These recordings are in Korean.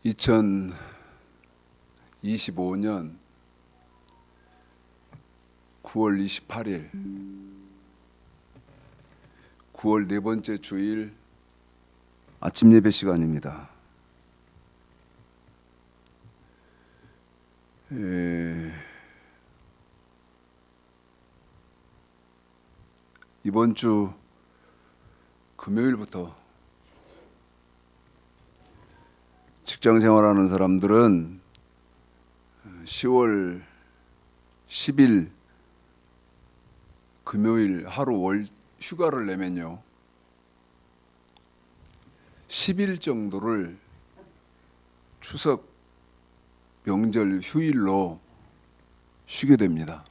2025년 9월 28일 9월 네 번째 주일 아침 예배 시간입니다. 이번 주 금요일부터 직장 생활하는 사람들은 10월 10일 금요일 하루 월 휴가를 내면요 10일 정도를 추석 명절 휴일로 쉬게 됩니다.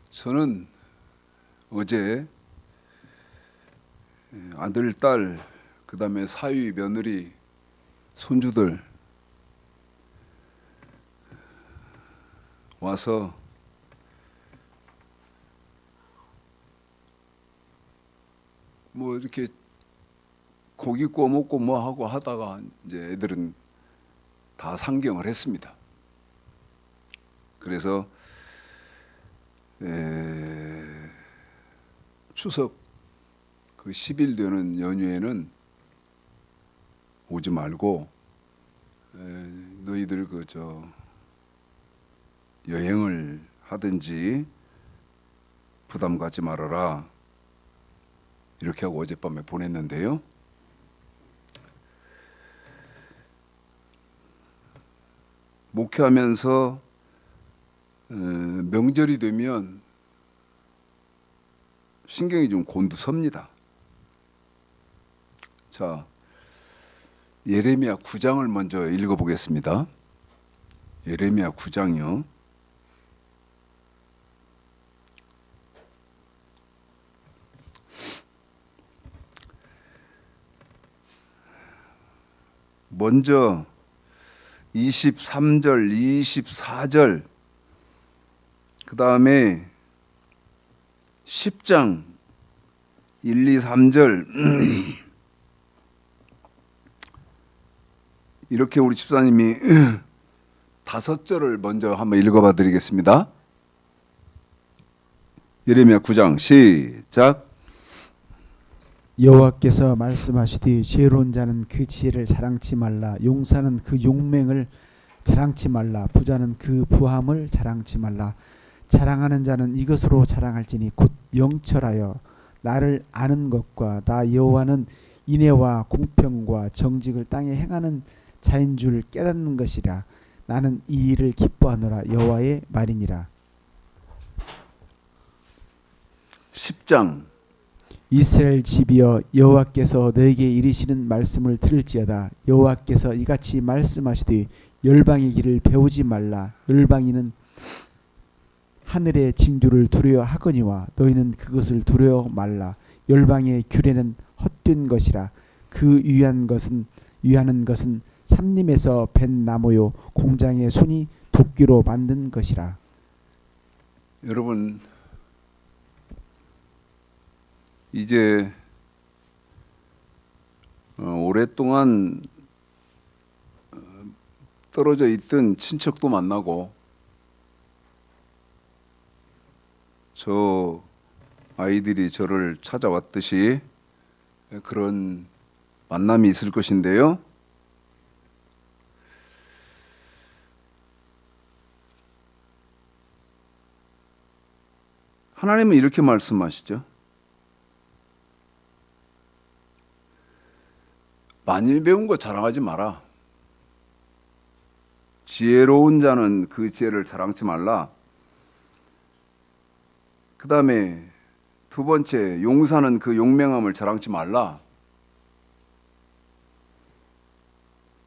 저는 어제 아들, 딸, 그 다음에 사위, 며느리, 손주들 와서 뭐 이렇게 고기 구워 먹고 뭐 하고 하다가 이제 애들은 다 상경을 했습니다. 그래서 추석 그 10일 되는 연휴에는 오지 말고 너희들 여행을 하든지 부담 갖지 말아라 이렇게 하고 어젯밤에 보냈는데요. 목회하면서 명절이 되면 신경이 좀 곤두섭니다. 자, 예레미야 9장을 먼저 읽어보겠습니다. 예레미야 9장이요. 먼저 23절, 24절, 그 다음에 10장 1, 2, 3절 이렇게 우리 집사님이 5절을 먼저 한번 읽어봐 드리겠습니다. 예레미야 9장 시작. 여호와께서 말씀하시되 지혜로운 자는 그 지혜를 자랑치 말라. 용사는 그 용맹을 자랑치 말라. 부자는 그 부함을 자랑치 말라. 자랑하는 자는 이것으로 자랑할지니 곧 명철하여 나를 아는 것과 나 여호와는 인애와 공평과 정직을 땅에 행하는 자인 줄 깨닫는 것이라. 나는 이 일을 기뻐하노라. 여호와의 말이니라. 10장 이스라엘 집이여 여호와께서 너에게 이르시는 말씀을 들을지어다. 여호와께서 이같이 말씀하시되 열방의 길을 배우지 말라. 열방이는 하늘의 징조를 두려워하거니와 너희는 그것을 두려워 말라. 열방의 규례는 헛된 것이라. 그 위하는 것은 삼림에서 벤 나무요 공장의 손이 도끼로 만든 것이라. 여러분 이제 오랫동안 떨어져 있던 친척도 만나고 저 아이들이 저를 찾아왔듯이 그런 만남이 있을 것인데요. 하나님은 이렇게 말씀하시죠. 많이 배운 거 자랑하지 마라. 지혜로운 자는 그 지혜를 자랑치 말라. 그 다음에 두 번째, 용사는 그 용맹함을 자랑치 말라.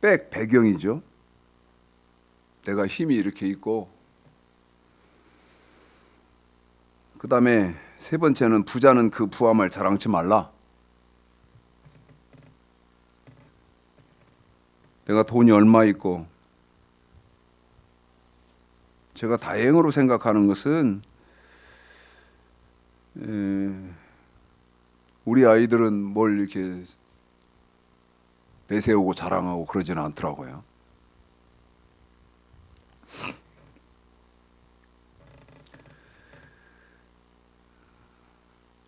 배경이죠. 내가 힘이 이렇게 있고, 그 다음에 세 번째는 부자는 그 부함을 자랑치 말라. 내가 돈이 얼마 있고, 제가 다행으로 생각하는 것은 우리 아이들은 뭘 이렇게 내세우고 자랑하고 그러지는 않더라고요.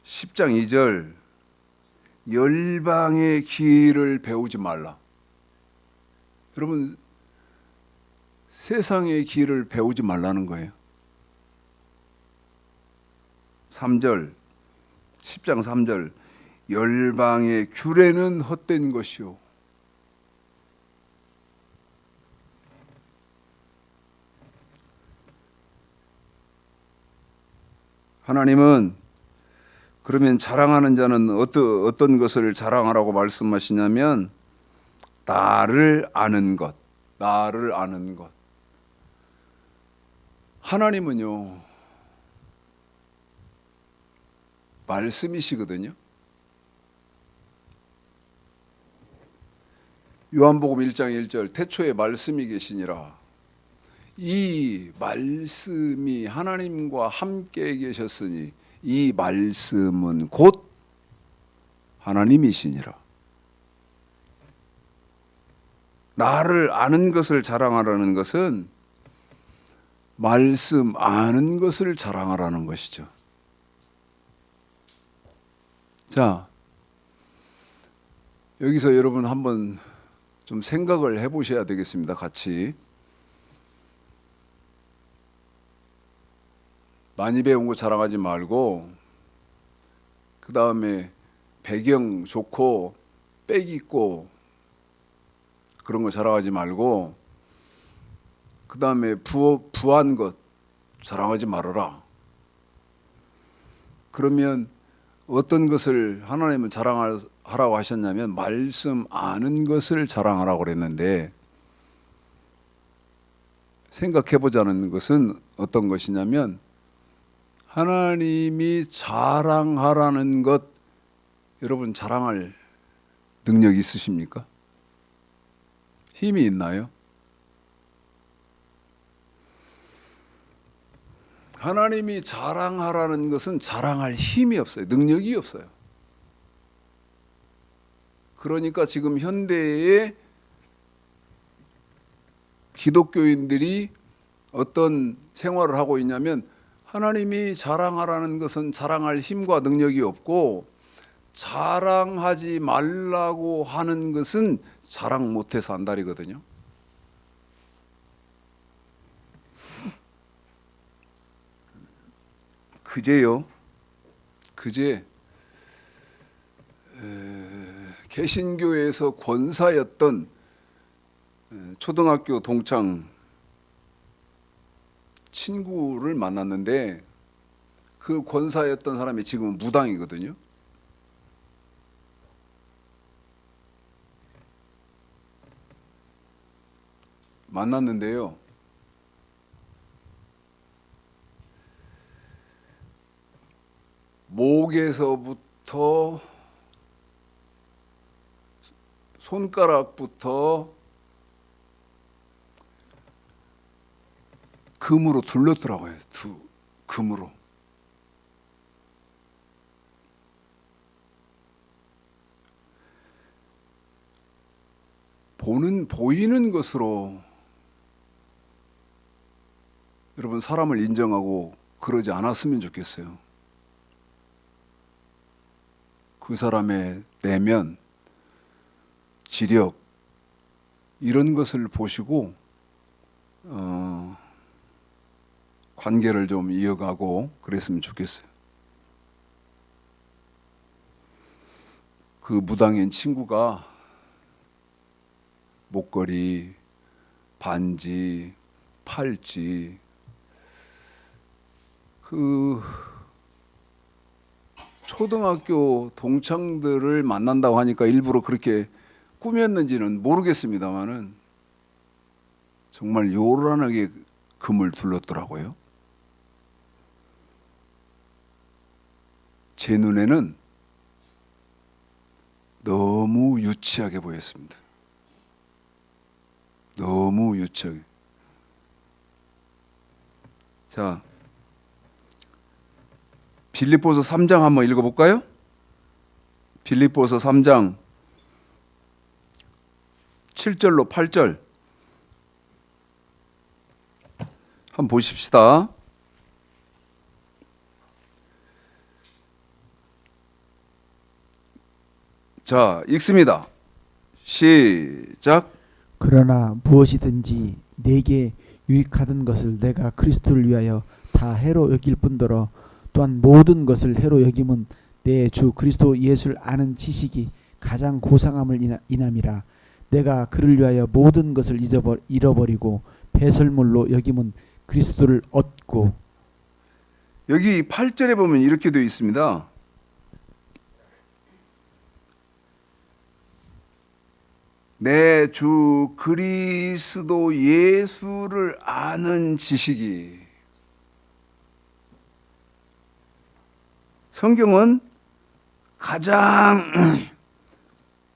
10장 2절 열방의 길을 배우지 말라. 여러분 세상의 길을 배우지 말라는 거예요. 3절 10장 3절 열방의 규례는 헛된 것이요 하나님은 그러면 자랑하는 자는 어떤 것을 자랑하라고 말씀하시냐면 나를 아는 것, 나를 아는 것. 하나님은요 말씀이시거든요. 요한복음 1장 1절 태초에 말씀이 계시니라. 이 말씀이 하나님과 함께 계셨으니 이 말씀은 곧 하나님이시니라. 나를 아는 것을 자랑하라는 것은 말씀 아는 것을 자랑하라는 것이죠. 자, 여기서 여러분 한번 좀 생각을 해보셔야 되겠습니다. 같이. 많이 배운 거 자랑하지 말고 그 다음에 배경 좋고 빽 있고 그런 거 자랑하지 말고 그 다음에 부한 것 자랑하지 말아라. 그러면 어떤 것을 하나님은 자랑하라고 하셨냐면 말씀 아는 것을 자랑하라고 그랬는데 생각해보자는 것은 어떤 것이냐면 하나님이 자랑하라는 것 여러분 자랑할 능력이 있으십니까? 힘이 있나요? 하나님이 자랑하라는 것은 자랑할 힘이 없어요. 능력이 없어요. 그러니까 지금 현대의 기독교인들이 어떤 생활을 하고 있냐면 하나님이 자랑하라는 것은 자랑할 힘과 능력이 없고 자랑하지 말라고 하는 것은 자랑 못해서 안달이거든요. 그제 개신교에서 권사였던 초등학교 동창 친구를 만났는데 그 권사였던 사람이 지금은 무당이거든요. 만났는데요. 목에서부터 손가락부터 금으로 둘렀더라고요. 금으로. 보이는 것으로 여러분 사람을 인정하고 그러지 않았으면 좋겠어요. 그 사람의 내면, 지력 이런 것을 보시고 관계를 좀 이어가고 그랬으면 좋겠어요. 그 무당인 친구가 목걸이, 반지, 팔찌 그 초등학교 동창들을 만난다고 하니까 일부러 그렇게 꾸몄는지는 모르겠습니다만은 정말 요란하게 금을 둘렀더라고요. 제 눈에는 너무 유치하게 보였습니다. 너무 유치하게. 자, 빌립보서 3장 한번 읽어볼까요? 빌립보서 3장 7절로 8절 한번 보십시다. 자, 읽습니다. 시작. 그러나 무엇이든지 내게 유익하던 것을 내가 그리스도를 위하여 다 해로 여길 뿐더러 또한 모든 것을 해로 여김은 내 주 그리스도 예수를 아는 지식이 가장 고상함을 인함이라. 내가 그를 위하여 모든 것을 잃어버리고 배설물로 여김은 그리스도를 얻고. 여기 8절에 보면 이렇게 되어 있습니다. 내 주 그리스도 예수를 아는 지식이. 성경은 가장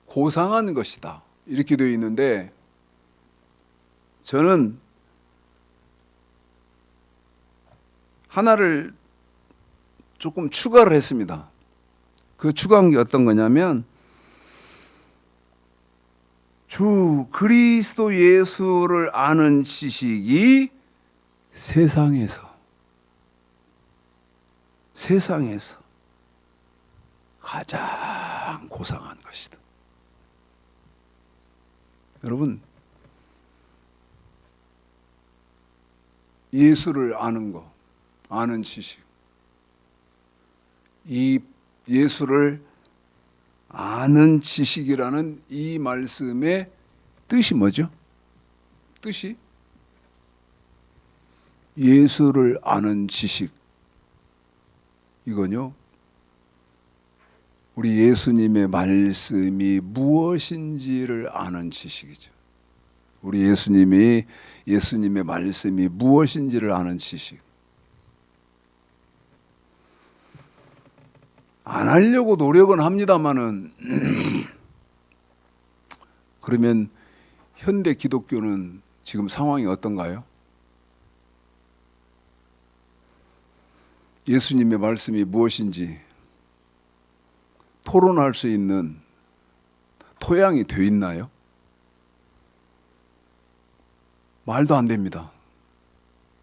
고상한 것이다 이렇게 되어 있는데, 저는 하나를 조금 추가를 했습니다. 그 추가한 게 어떤 거냐면, 주 그리스도 예수를 아는 지식이 세상에서 가장 고상한 것이다. 여러분, 예수를 아는 거, 아는 지식, 이 예수를 아는 지식이라는 이 말씀의 뜻이 뭐죠? 뜻이 예수를 아는 지식, 이건요, 우리 예수님의 말씀이 무엇인지를 아는 지식이죠. 우리 예수님의 말씀이 무엇인지를 아는 지식. 안 하려고 노력은 합니다마는 그러면 현대 기독교는 지금 상황이 어떤가요? 예수님의 말씀이 무엇인지 토론할 수 있는 토양이 돼 있나요? 말도 안 됩니다.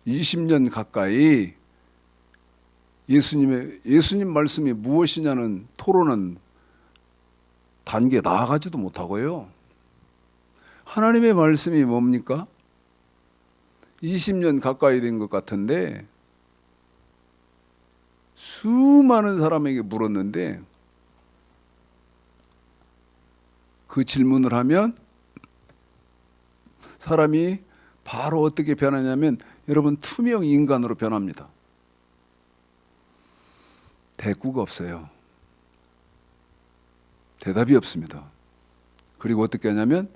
20년 가까이 예수님 말씀이 무엇이냐는 토론은 단계에 나아가지도 못하고요. 하나님의 말씀이 뭡니까? 20년 가까이 된 것 같은데 수많은 사람에게 물었는데, 그 질문을 하면 사람이 바로 어떻게 변하냐면, 여러분, 투명 인간으로 변합니다. 대꾸가 없어요. 대답이 없습니다. 그리고 어떻게 하냐면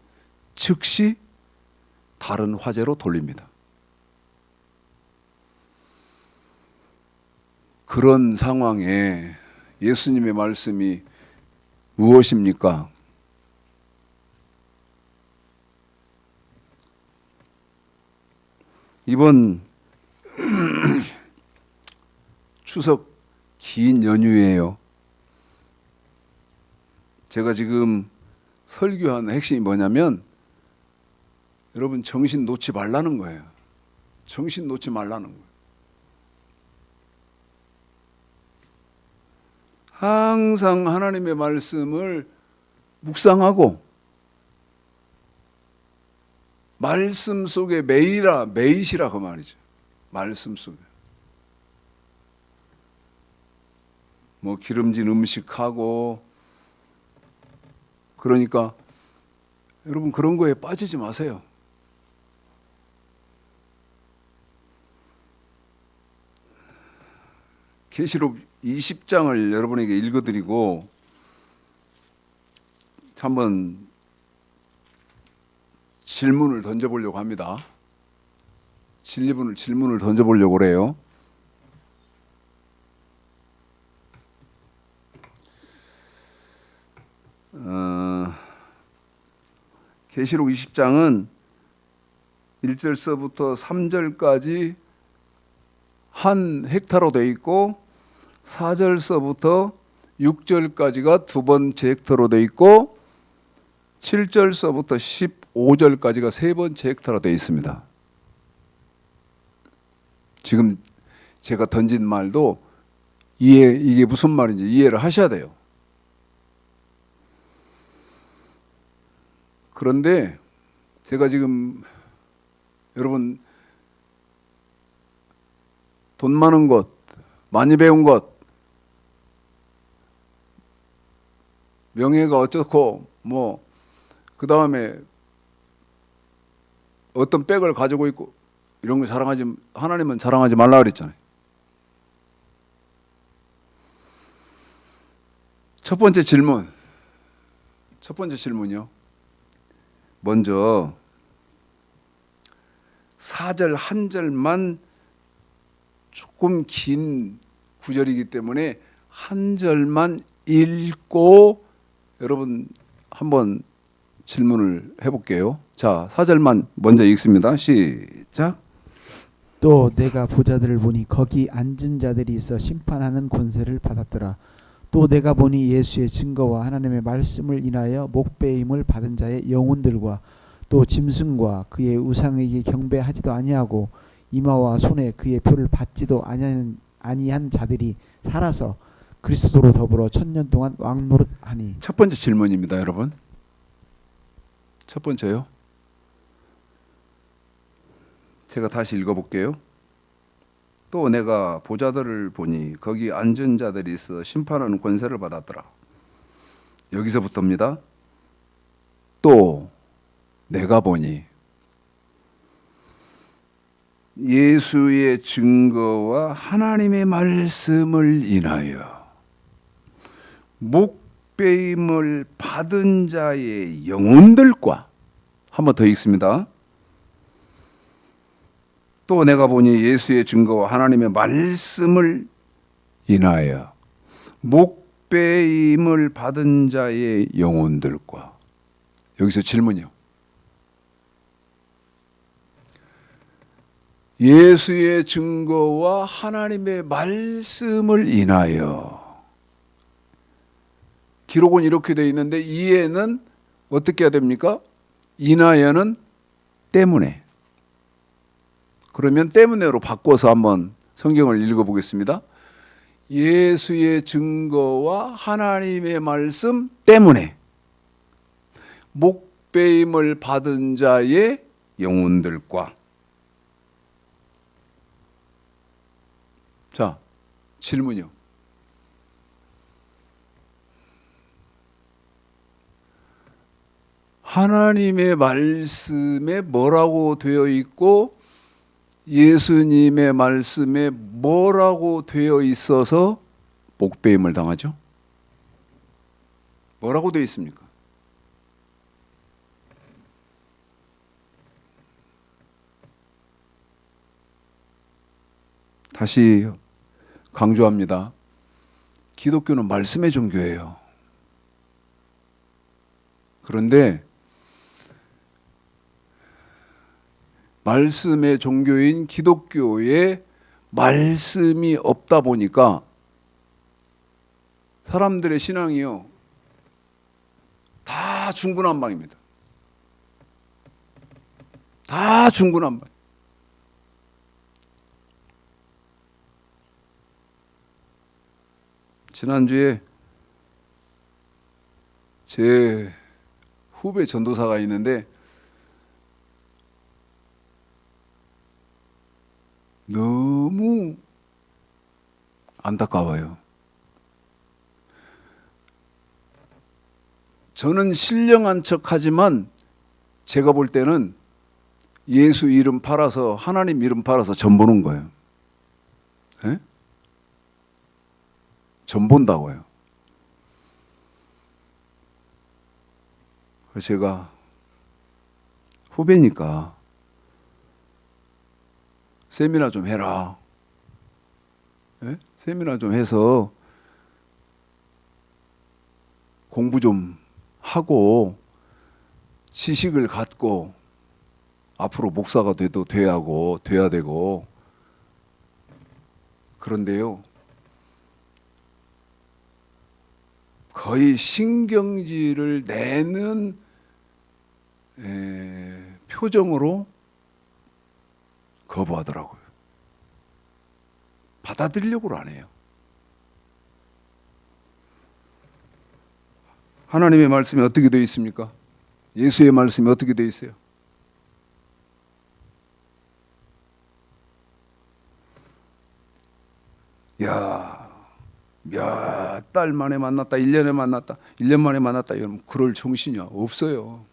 즉시 다른 화제로 돌립니다. 그런 상황에 예수님의 말씀이 무엇입니까? 이번 추석 긴 연휴예요. 제가 지금 설교한 핵심이 뭐냐면, 여러분, 정신 놓지 말라는 거예요. 정신 놓지 말라는 거예요. 항상 하나님의 말씀을 묵상하고 말씀 속에 매이시라 그 말이죠. 말씀 속에. 뭐 기름진 음식하고, 그러니까 여러분 그런 거에 빠지지 마세요. 계시록 20장을 여러분에게 읽어드리고 한번 질문을 던져보려고 합니다. 질문을 던져보려고 그래요. 계시록 20장은 1절서부터 3절까지 한 헥타로 되어 있고, 4절서부터 6절까지가 두 번째 헥타로 되어 있고, 7절서부터 5절까지가 세 번째 헥타로 되어 있습니다. 지금 제가 던진 말도 이게 무슨 말인지 이해를 하셔야 돼요. 그런데 제가 지금 여러분 돈 많은 것, 많이 배운 것, 명예가 어쩌고 뭐 그 다음에 어떤 백을 가지고 있고 이런 거 하나님은 자랑하지 말라 그랬잖아요. 첫 번째 질문이요. 먼저 4절 한 절만 조금 긴 구절이기 때문에 한 절만 읽고 여러분 한번 질문을 해볼게요. 자, 4절만 먼저 읽습니다. 시작. 또 내가 보자들을 보니 거기 앉은 자들이 있어 심판하는 권세를 받았더라. 또 내가 보니 예수의 증거와 하나님의 말씀을 인하여 목배임을 받은 자의 영혼들과 또 짐승과 그의 우상에게 경배하지도 아니하고 이마와 손에 그의 표를 받지도 아니한 자들이 살아서 그리스도로 더불어 1000년 동안 왕노릇하니. 첫 번째 질문입니다, 여러분. 첫 번째요. 제가 다시 읽어볼게요. 또 내가 보자들을 보니 거기 앉은 자들이 있어 심판하는 권세를 받았더라. 여기서부터입니다. 또 내가 보니 예수의 증거와 하나님의 말씀을 인하여 목배임을 받은 자의 영혼들과 한 번 더 읽습니다. 또 내가 보니 예수의 증거와 하나님의 말씀을 인하여 목배임을 받은 자의 영혼들과. 여기서 질문이요. 예수의 증거와 하나님의 말씀을 인하여. 기록은 이렇게 되어 있는데 이해는 어떻게 해야 됩니까? 인하여는 때문에. 그러면 때문에로 바꿔서 한번 성경을 읽어보겠습니다. 예수의 증거와 하나님의 말씀 때문에 목배임을 받은 자의 영혼들과. 자, 질문이요. 하나님의 말씀에 뭐라고 되어 있고 예수님의 말씀에 뭐라고 되어 있어서 목배임을 당하죠? 뭐라고 되어 있습니까? 다시 강조합니다. 기독교는 말씀의 종교예요. 그런데 말씀의 종교인 기독교에 말씀이 없다 보니까 사람들의 신앙이요, 다 중구난방입니다. 다 중구난방. 지난주에 제 후배 전도사가 있는데 너무 안타까워요. 저는 신령한 척하지만 제가 볼 때는 예수 이름 팔아서 하나님 이름 팔아서 전 보는 거예요. 네? 전 본다고요. 그래서 제가 후배니까 세미나 좀 해라. 네? 세미나 좀 해서 공부 좀 하고 지식을 갖고 앞으로 목사가 돼야 되고. 그런데요, 거의 신경질을 내는 표정으로 거부하더라고요. 받아들이려고 안 해요. 하나님의 말씀이 어떻게 되어 있습니까? 예수의 말씀이 어떻게 되어 있어요? 야, 몇 달 만에 만났다, 1년에 만났다, 1년 만에 만났다, 이러면 그럴 정신이 없어요.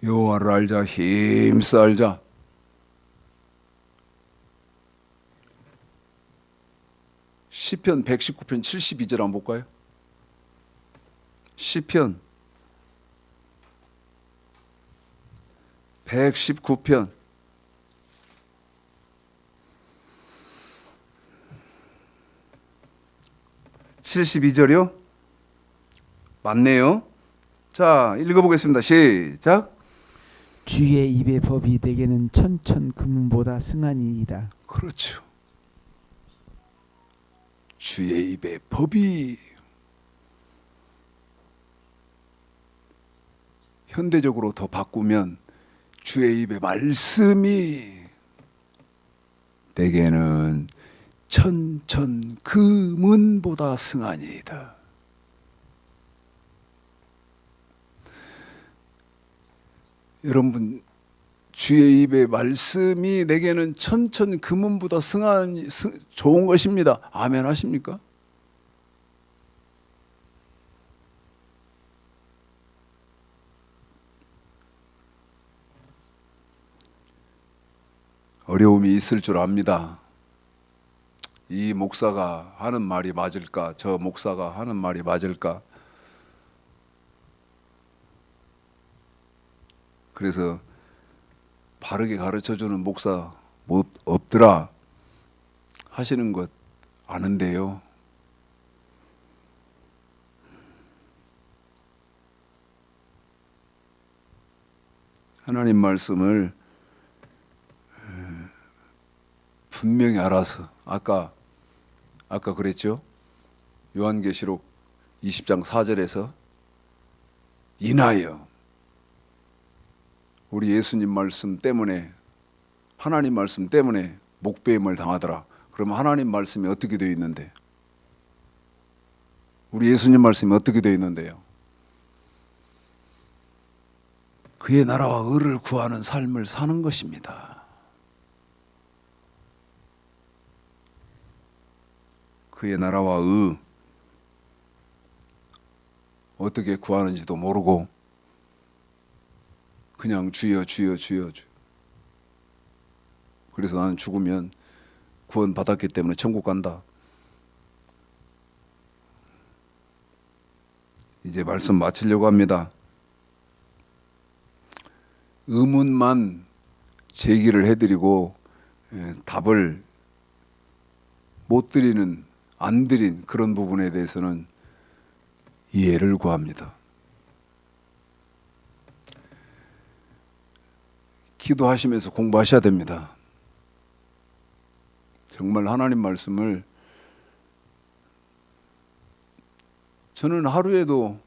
여호와를 알자, 힘써 알자. 시편 119편 72절 한번 볼까요? 시편 119편 72절이요? 맞네요. 자, 읽어보겠습니다. 시작. 주의 입의 법이 내게는 천천 금보다 승하니이다. 그렇죠. 주의 입의 법이 현대적으로 더 바꾸면 주의 입의 말씀이 내게는 천천 금은보다 승하니이다. 여러분, 주의 입의 말씀이 내게는 천천 금은보다 좋은 것입니다. 아멘 하십니까? 어려움이 있을 줄 압니다. 이 목사가 하는 말이 맞을까? 저 목사가 하는 말이 맞을까? 그래서 바르게 가르쳐주는 목사 못 없더라 하시는 것 아는데요. 하나님 말씀을 분명히 알아서 아까 그랬죠. 요한계시록 20장 4절에서 인하여 우리 예수님 말씀 때문에 하나님 말씀 때문에 목배임을 당하더라. 그러면 하나님 말씀이 어떻게 되어 있는데? 우리 예수님 말씀이 어떻게 되어 있는데요? 그의 나라와 의를 구하는 삶을 사는 것입니다. 그의 나라와 의 어떻게 구하는지도 모르고 그냥 주여 주여 주여 주여. 그래서 나는 죽으면 구원 받았기 때문에 천국 간다. 이제 말씀 마치려고 합니다. 의문만 제기를 해드리고 답을 못 드리는 안 드린 그런 부분에 대해서는 이해를 구합니다. 기도하시면서 공부하셔야 됩니다. 정말 하나님 말씀을 저는 하루에도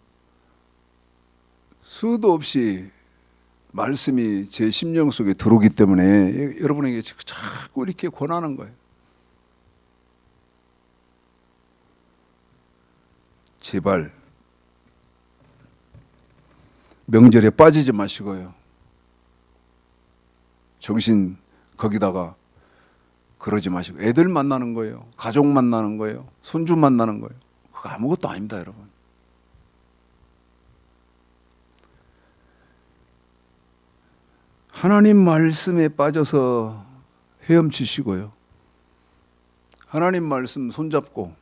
수도 없이 말씀이 제 심령 속에 들어오기 때문에 여러분에게 자꾸 이렇게 권하는 거예요. 제발 명절에 빠지지 마시고요. 정신 거기다가 그러지 마시고 애들 만나는 거예요. 가족 만나는 거예요. 손주 만나는 거예요. 그거 아무것도 아닙니다, 여러분. 하나님 말씀에 빠져서 헤엄치시고요. 하나님 말씀 손잡고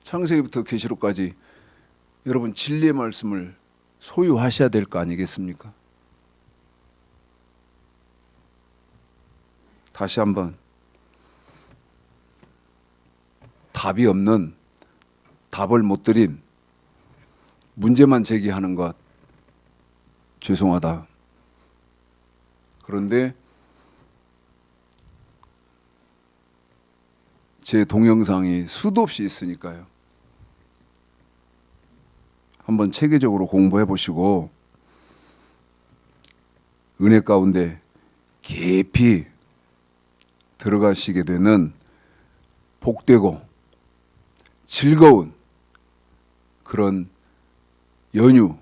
창세기부터 계시록까지 여러분 진리의 말씀을 소유하셔야 될 거 아니겠습니까? 다시 한번 답이 없는 답을 못 드린 문제만 제기하는 것 죄송하다. 그런데 제 동영상이 수도 없이 있으니까요. 한번 체계적으로 공부해 보시고 은혜 가운데 깊이 들어가시게 되는 복되고 즐거운 그런 연휴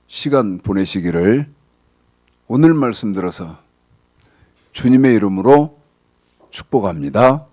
시간 보내시기를 오늘 말씀 들어서 주님의 이름으로 축복합니다.